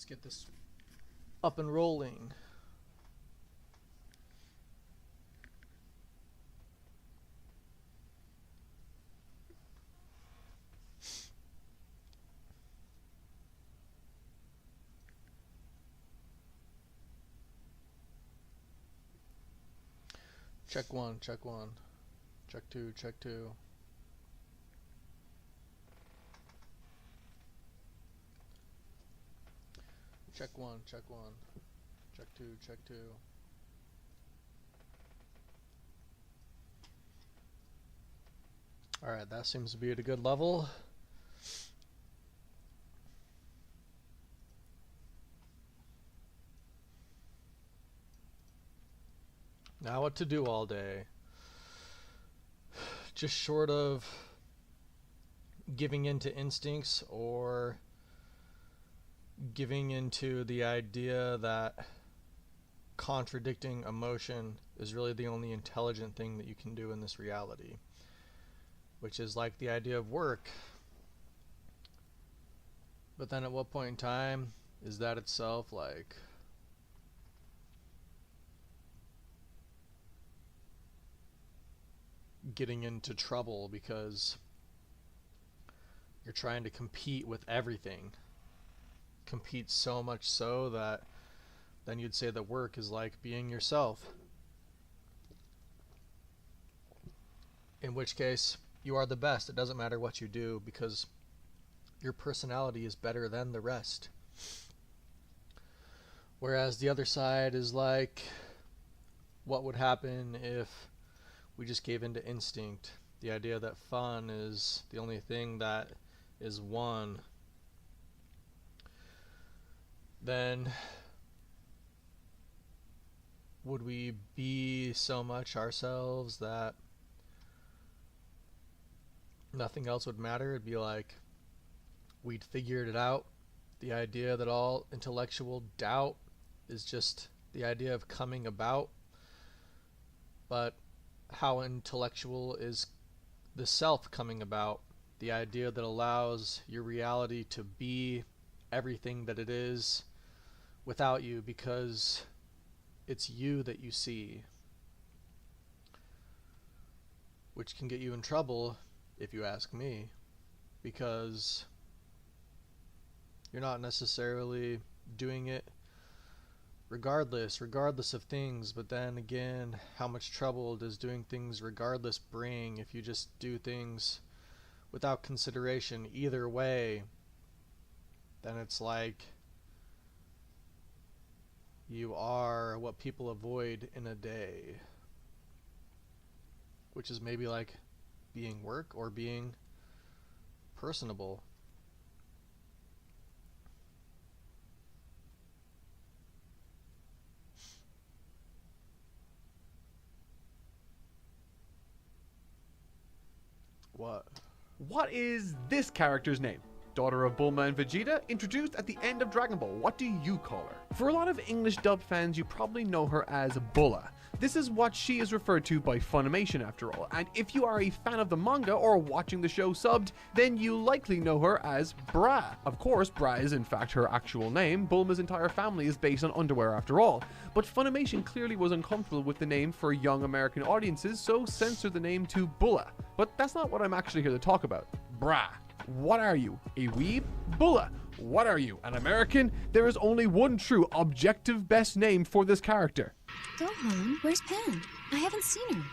get this up and rolling. Check one, check one. Check two, check two. Check one, check one. Check two, check two. Alright, that seems to be at a good level. Now what to do all day? Just short of giving into instincts or giving into the idea that contradicting emotion is really the only intelligent thing that you can do in this reality, which is like the idea of work. But then at what point in time is that itself like getting into trouble because you're trying to compete with everything? Compete so much so that then you'd say that work is like being yourself. In which case, you are the best. It doesn't matter what you do because your personality is better than the rest. Whereas the other side is like, what would happen if we just gave into instinct? The idea that fun is the only thing that is one. Then would we be so much ourselves that nothing else would matter? It'd be like we'd figured it out. The idea that all intellectual doubt is just the idea of coming about. But how intellectual is the self coming about? The idea that allows your reality to be everything that it is without you because it's you that you see, which can get you in trouble if you ask me, because you're not necessarily doing it regardless of things. But then again, how much trouble does doing things regardless bring if you just do things without consideration either way? Then it's like you are what people avoid in a day, which is maybe like being work or being personable. What? What is this character's name? Daughter of Bulma and Vegeta, introduced at the end of Dragon Ball. What do you call her? For a lot of English dub fans, you probably know her as Bulla. This is what she is referred to by Funimation after all, and if you are a fan of the manga or watching the show subbed, then you likely know her as Bra. Of course, Bra is in fact her actual name. Bulma's entire family is based on underwear after all, but Funimation clearly was uncomfortable with the name for young American audiences, so censored the name to Bulla. But that's not what I'm actually here to talk about. Bra. What are you? A weeb? Bulla. What are you? An American? There is only one true objective best name for this character. Gohan, where's Pan? I haven't seen her.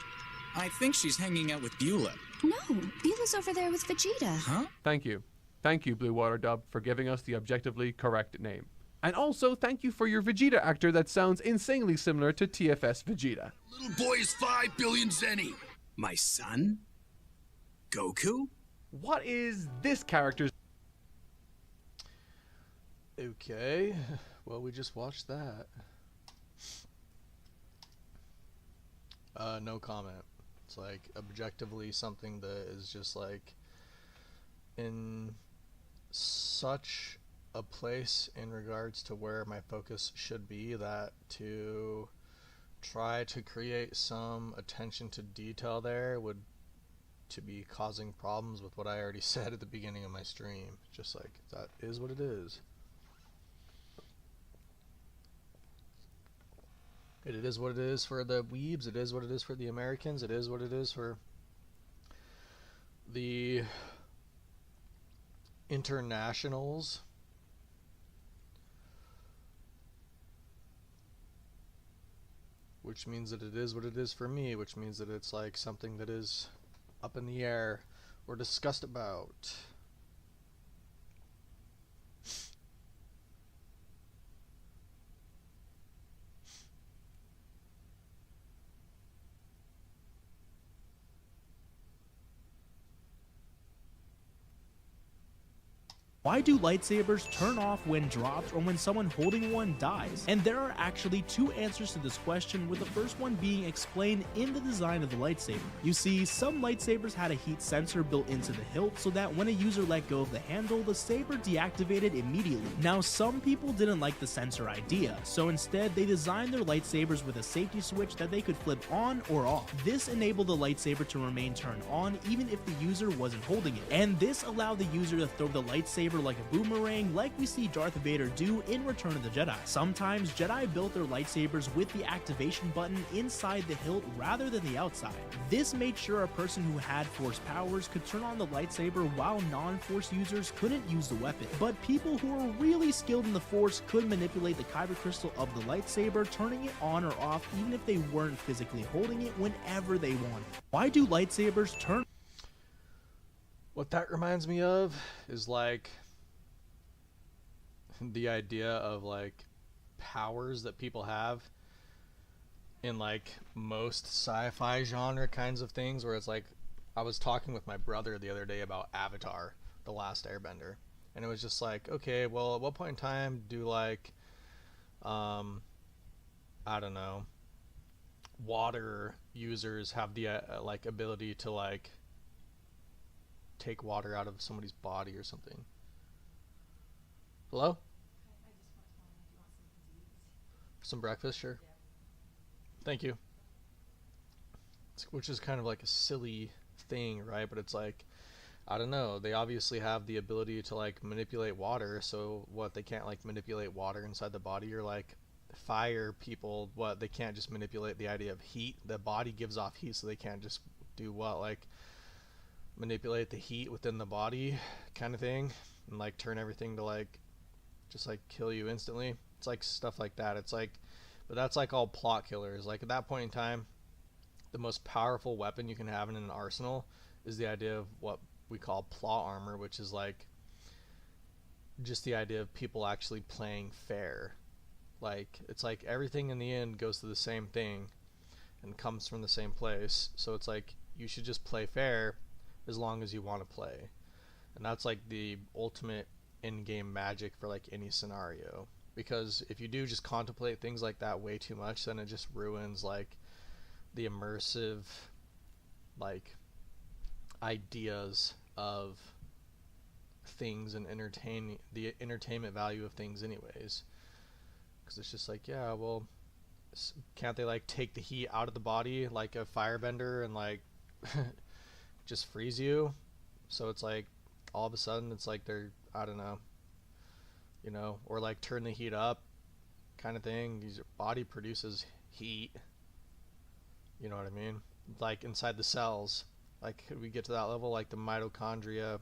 I think she's hanging out with Beulah. No, Beulah's over there with Vegeta. Huh? Thank you. Thank you, Blue Water Dub, for giving us the objectively correct name. And also, thank you for your Vegeta actor that sounds insanely similar to TFS Vegeta. Little boy is 5 billion zenny. My son? Goku? What is this character's... Okay, well, we just watched that. No comment. It's like objectively something that is just like in such a place in regards to where my focus should be that to try to create some attention to detail there would to be causing problems with what I already said at the beginning of my stream. Just like, that is what it is. It is what it is for the weebs. It is what it is for the Americans. It is what it is for the internationals. Which means that it is what it is for me, which means that it's like something that is up in the air or discussed about. Why do lightsabers turn off when dropped or when someone holding one dies? And there are actually two answers to this question, with the first one being explained in the design of the lightsaber. You see, some lightsabers had a heat sensor built into the hilt so that when a user let go of the handle, the saber deactivated immediately. Now, some people didn't like the sensor idea, so instead they designed their lightsabers with a safety switch that they could flip on or off. This enabled the lightsaber to remain turned on even if the user wasn't holding it, and this allowed the user to throw the lightsaber like a boomerang, like we see Darth Vader do in Return of the Jedi. Sometimes Jedi built their lightsabers with the activation button inside the hilt rather than the outside. This made sure a person who had Force powers could turn on the lightsaber while non-Force users couldn't use the weapon. But people who were really skilled in the Force could manipulate the Kyber crystal of the lightsaber, turning it on or off even if they weren't physically holding it whenever they wanted. Why do lightsabers turn? What that reminds me of is like the idea of like powers that people have in like most sci-fi genre kinds of things, where it's like, I was talking with my brother the other day about Avatar, The Last Airbender, and it was just like, okay, well, at what point in time do like I don't know, water users have the like ability to like take water out of somebody's body or something? Hello? Some breakfast, sure. Thank you. Which is kind of like a silly thing, right? But it's like, I don't know, they obviously have the ability to like manipulate water, so what, they can't like manipulate water inside the body? Or like fire people, what, they can't just manipulate the idea of heat? The body gives off heat, so they can't just do what, like manipulate the heat within the body kind of thing, and like turn everything to like just like kill you instantly. It's like stuff like that. It's like, but that's like all plot killers. Like at that point in time, the most powerful weapon you can have in an arsenal is the idea of what we call plot armor, which is like just the idea of people actually playing fair. Like it's like everything in the end goes to the same thing and comes from the same place. So it's like you should just play fair as long as you want to play. And that's like the ultimate in-game magic for like any scenario. Because if you do just contemplate things like that way too much, then it just ruins like the immersive like ideas of things and the entertainment value of things anyways. Because it's just like, yeah, well, can't they like take the heat out of the body like a firebender and like just freeze you? So it's like all of a sudden it's like they're, I don't know, you know, or like turn the heat up kind of thing. Your body produces heat, you know what I mean? Like inside the cells, like could we get to that level, like the mitochondria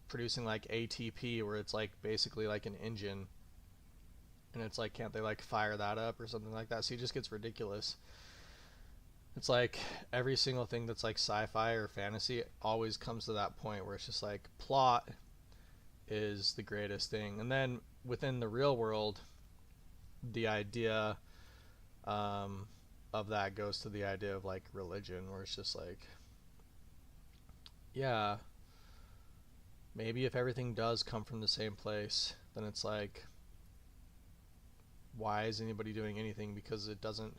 producing like ATP, where it's like basically like an engine, and it's like, can't they like fire that up or something like that? See, it just gets ridiculous. It's like every single thing that's like sci-fi or fantasy always comes to that point where it's just like plot is the greatest thing. And then within the real world, the idea of that goes to the idea of like religion, where it's just like, yeah, maybe if everything does come from the same place, then it's like, why is anybody doing anything? Because it doesn't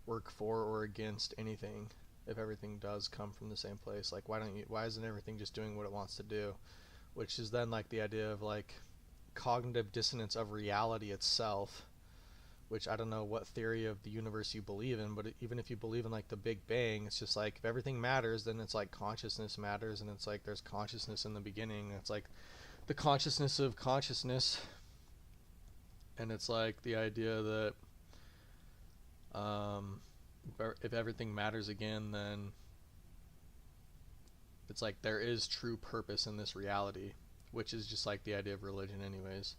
work for or against anything if everything does come from the same place. Like, why isn't everything just doing what it wants to do? Which is then like the idea of like cognitive dissonance of reality itself, which I don't know what theory of the universe you believe in, but even if you believe in like the Big Bang, it's just like if everything matters, then it's like consciousness matters, and it's like there's consciousness in the beginning. It's like the consciousness of consciousness, and it's like the idea that If everything matters again, then it's like there is true purpose in this reality, which is just like the idea of religion anyways,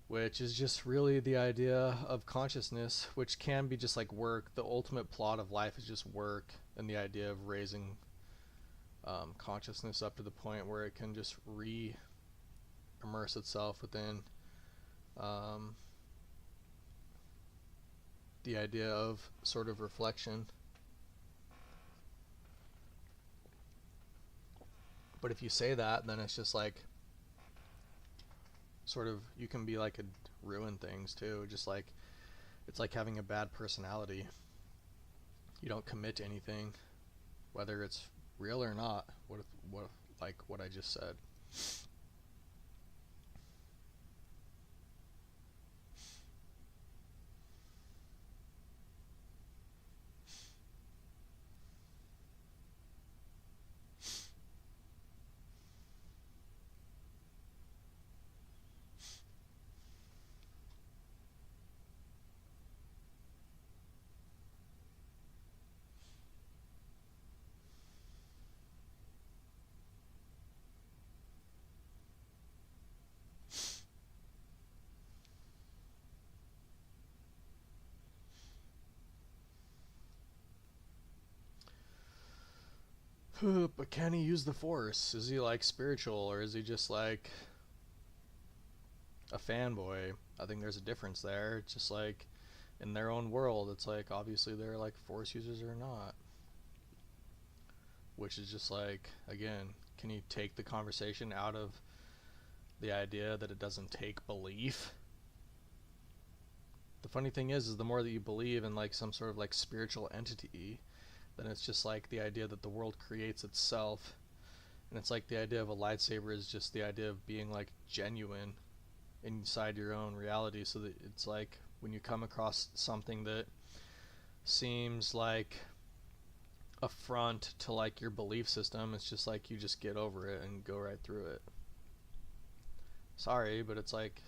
which is just really the idea of consciousness, which can be just like work. The ultimate plot of life is just work, and the idea of raising consciousness up to the point where it can just immerse itself within the idea of sort of reflection. But if you say that, then it's just like sort of, you can be like ruin things too. Just like, it's like having a bad personality. You don't commit to anything, whether it's real or not. Like what I just said. But can he use the Force? Is he like spiritual, or is he just like a fanboy? I think there's a difference there. It's just like in their own world, it's like obviously they're like Force users or not. Which is just like, again, can you take the conversation out of the idea that it doesn't take belief? The funny thing is the more that you believe in like some sort of like spiritual entity, then it's just like the idea that the world creates itself. And it's like the idea of a lightsaber is just the idea of being like genuine inside your own reality. So that it's like when you come across something that seems like affront to like your belief system, it's just like you just get over it and go right through it. Sorry, but it's like,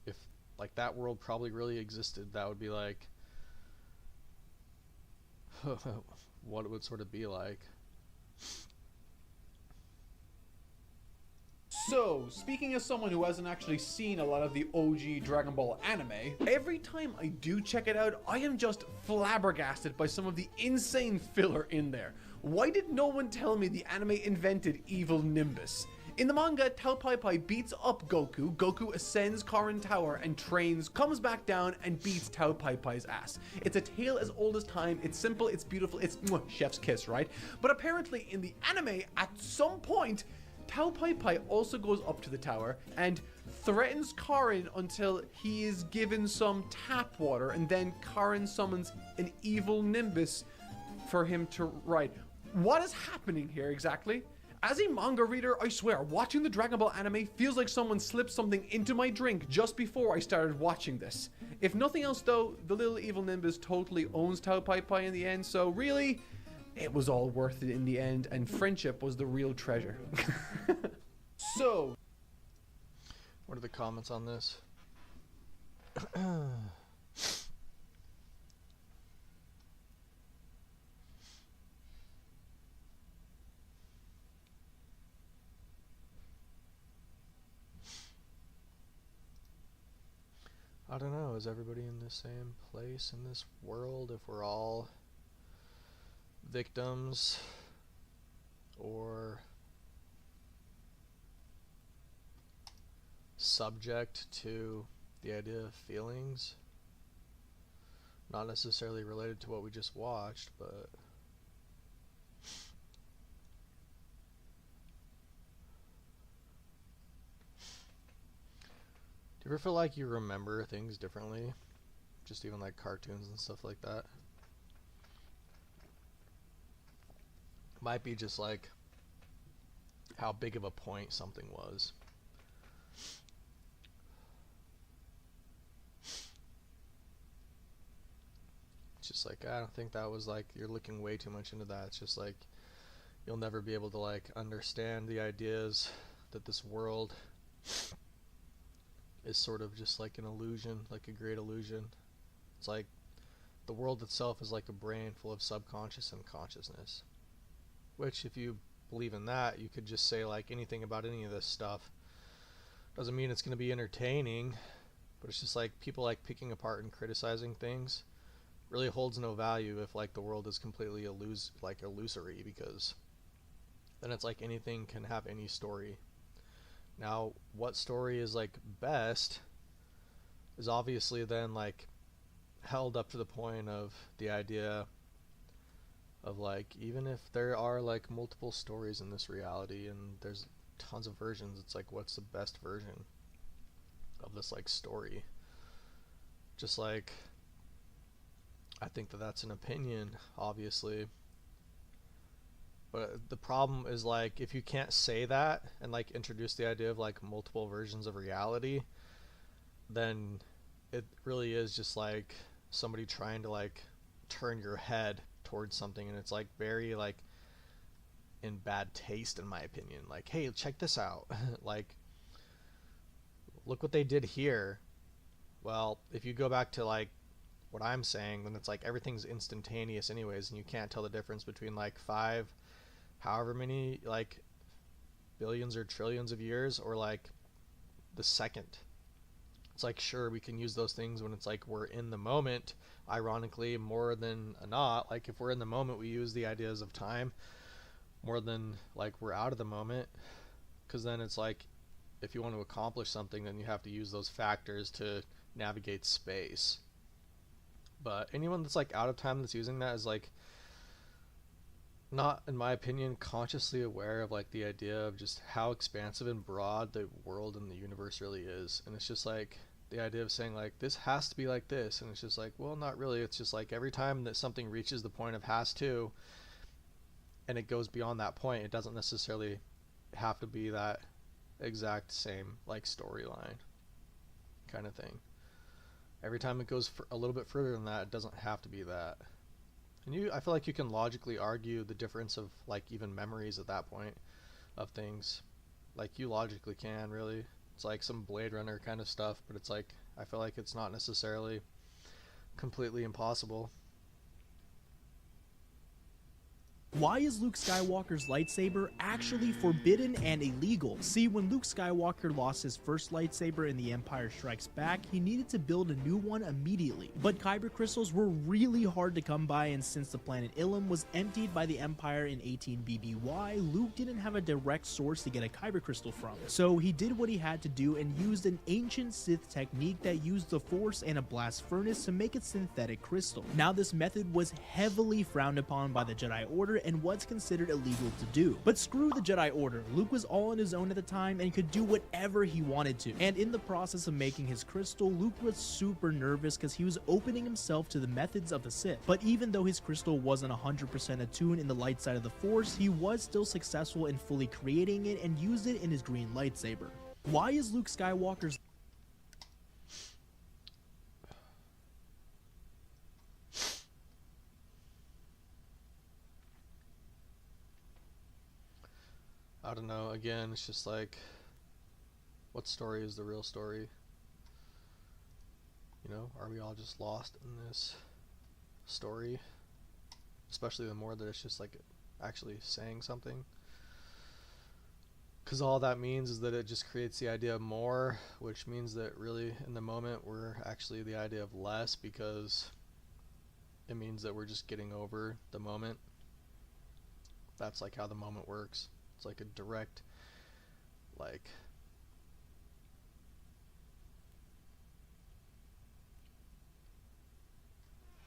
if like that world probably really existed, that would be like what it would sort of be like. So, speaking as someone who hasn't actually seen a lot of the OG Dragon Ball anime, every time I do check it out, I am just flabbergasted by some of the insane filler in there. Why did no one tell me the anime invented Evil Nimbus? In the manga, Tao Pai Pai beats up Goku, Goku ascends Karin Tower and trains, comes back down and beats Tao Pai Pai's ass. It's a tale as old as time, it's simple, it's beautiful, it's chef's kiss, right? But apparently in the anime, at some point, Tao Pai Pai also goes up to the tower and threatens Karin until he is given some tap water, and then Karin summons an evil Nimbus for him to ride. What is happening here exactly? As a manga reader, I swear, watching the Dragon Ball anime feels like someone slipped something into my drink just before I started watching this. If nothing else though, the little evil Nimbus totally owns Tao Pai Pai in the end, so really, it was all worth it in the end, and friendship was the real treasure. So, what are the comments on this? I don't know, is everybody in the same place in this world if we're all victims, or subject to the idea of feelings? Not necessarily related to what we just watched, but do you ever feel like you remember things differently? Just even like cartoons and stuff like that. Might be just like how big of a point something was. It's just like, I don't think that was like, you're looking way too much into that. It's just like, you'll never be able to like understand the ideas that this world is sort of just like an illusion, like a great illusion. It's like the world itself is like a brain full of subconscious and consciousness. Which, if you believe in that, you could just say like anything about any of this stuff. Doesn't mean it's going to be entertaining, but it's just like people like picking apart and criticizing things really holds no value if like the world is completely illusory, because then it's like anything can have any story. Now, what story is like best is obviously then like held up to the point of the idea of like, even if there are like multiple stories in this reality and there's tons of versions, it's like, what's the best version of this like story? Just like, I think that that's an opinion, obviously, but the problem is like, if you can't say that and like introduce the idea of like multiple versions of reality, then it really is just like somebody trying to like turn your head towards something, and it's like very like in bad taste, in my opinion. Like, hey, check this out. Like, look what they did here. Well, if you go back to like what I'm saying, then it's like everything's instantaneous anyways, and you can't tell the difference between like 5 however many like billions or trillions of years or like the second. It's like, sure, we can use those things when it's like we're in the moment, ironically, more than not. Like, if we're in the moment, we use the ideas of time more than like we're out of the moment, because then it's like, if you want to accomplish something, then you have to use those factors to navigate space. But anyone that's like out of time that's using that is like not, in my opinion, consciously aware of like the idea of just how expansive and broad the world and the universe really is. And it's just like the idea of saying like, this has to be like this, and it's just like, well, not really. It's just like every time that something reaches the point of has to, and it goes beyond that point, it doesn't necessarily have to be that exact same like storyline kind of thing. Every time it goes a little bit further than that, it doesn't have to be that. And I feel like you can logically argue the difference of like even memories at that point of things. Like, you logically can, really. It's like some Blade Runner kind of stuff, but it's like, I feel like it's not necessarily completely impossible. Why is Luke Skywalker's lightsaber actually forbidden and illegal? See, when Luke Skywalker lost his first lightsaber in The Empire Strikes Back, he needed to build a new one immediately. But kyber crystals were really hard to come by, and since the planet Ilum was emptied by the Empire in 18 BBY, Luke didn't have a direct source to get a kyber crystal from. So he did what he had to do and used an ancient Sith technique that used the Force and a blast furnace to make a synthetic crystal. Now, this method was heavily frowned upon by the Jedi Order and what's considered illegal to do. But screw the Jedi Order, Luke was all on his own at the time and could do whatever he wanted to. And in the process of making his crystal, Luke was super nervous because he was opening himself to the methods of the Sith. But even though his crystal wasn't 100% attuned in the light side of the Force, he was still successful in fully creating it and used it in his green lightsaber. Why is Luke Skywalker's I don't know, again, it's just like, what story is the real story? You know, are we all just lost in this story? Especially the more that it's just like actually saying something. Because all that means is that it just creates the idea of more, which means that really in the moment we're actually the idea of less, because it means that we're just getting over the moment. That's like how the moment works. It's like a direct, like,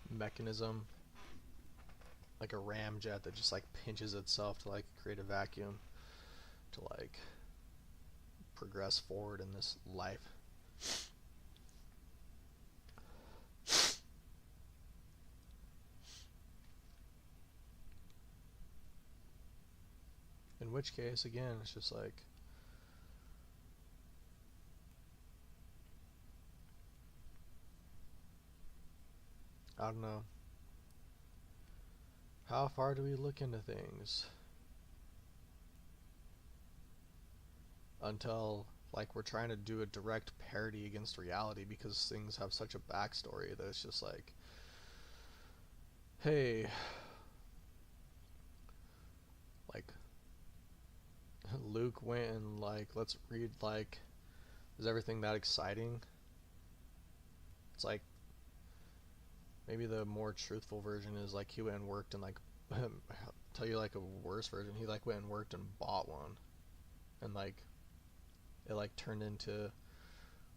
mechanism, like a ramjet that just like pinches itself to like create a vacuum to like progress forward in this life. In which case, again, it's just like, I don't know. How far do we look into things until like we're trying to do a direct parody against reality, because things have such a backstory that it's just like, hey, like Luke went and like, let's read like, is everything that exciting? It's like, maybe the more truthful version is like he went and worked and like, tell you like a worse version, he like went and worked and bought one, and like it like turned into,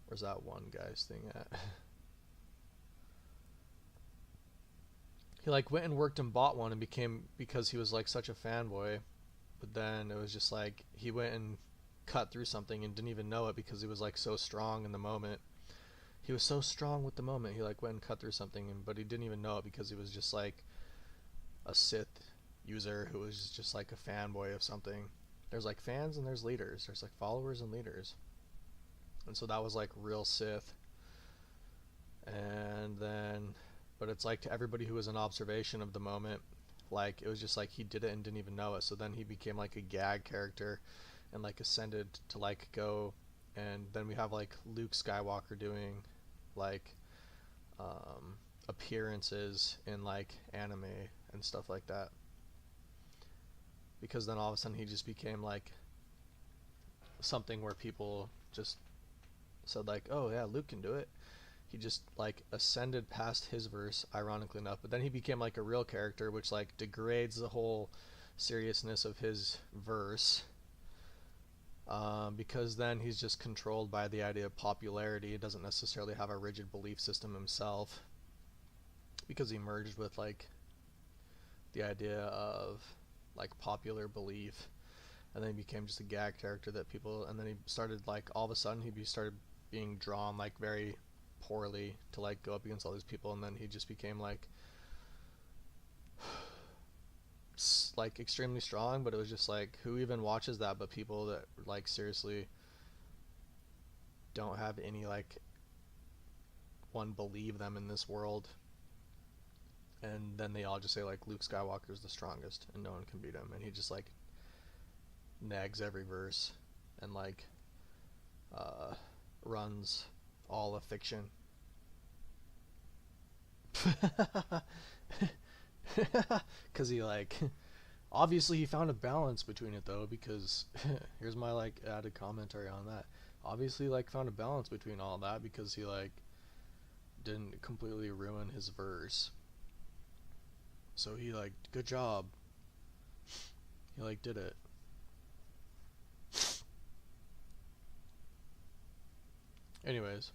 where's that one guy's thing at? He like went and worked and bought one and became, because he was like such a fanboy, but then it was just like he went and cut through something and didn't even know it because he was like so strong in the moment. He was so strong with the moment, he like went and cut through something, and but he didn't even know it because he was just like a Sith user who was just like a fanboy of something. There's like fans and there's leaders. There's like followers and leaders. And so that was like real Sith. And then, but it's like to everybody who was in observation of the moment, like it was just like he did it and didn't even know it. So then he became like a gag character and like ascended to like go, and then we have like Luke Skywalker doing like appearances in like anime and stuff like that, because then all of a sudden he just became like something where people just said like, oh yeah, Luke can do it. He just like ascended past his verse, ironically enough, but then he became like a real character, which like degrades the whole seriousness of his verse, because then he's just controlled by the idea of popularity. It doesn't necessarily have a rigid belief system himself, because he merged with like the idea of like popular belief, and then he became just a gag character that people, and then he started like all of a sudden he started being drawn like very poorly to like go up against all these people, and then he just became like extremely strong, but it was just like, who even watches that but people that like seriously don't have any like one believe them in this world, and then they all just say like Luke Skywalker is the strongest and no one can beat him, and he just like nags every verse and like runs all of fiction. Because he like obviously he found a balance between it though, because here's my like added commentary on that. Obviously like found a balance between all that, because he like didn't completely ruin his verse. So he like, good job. He like did it. Anyways,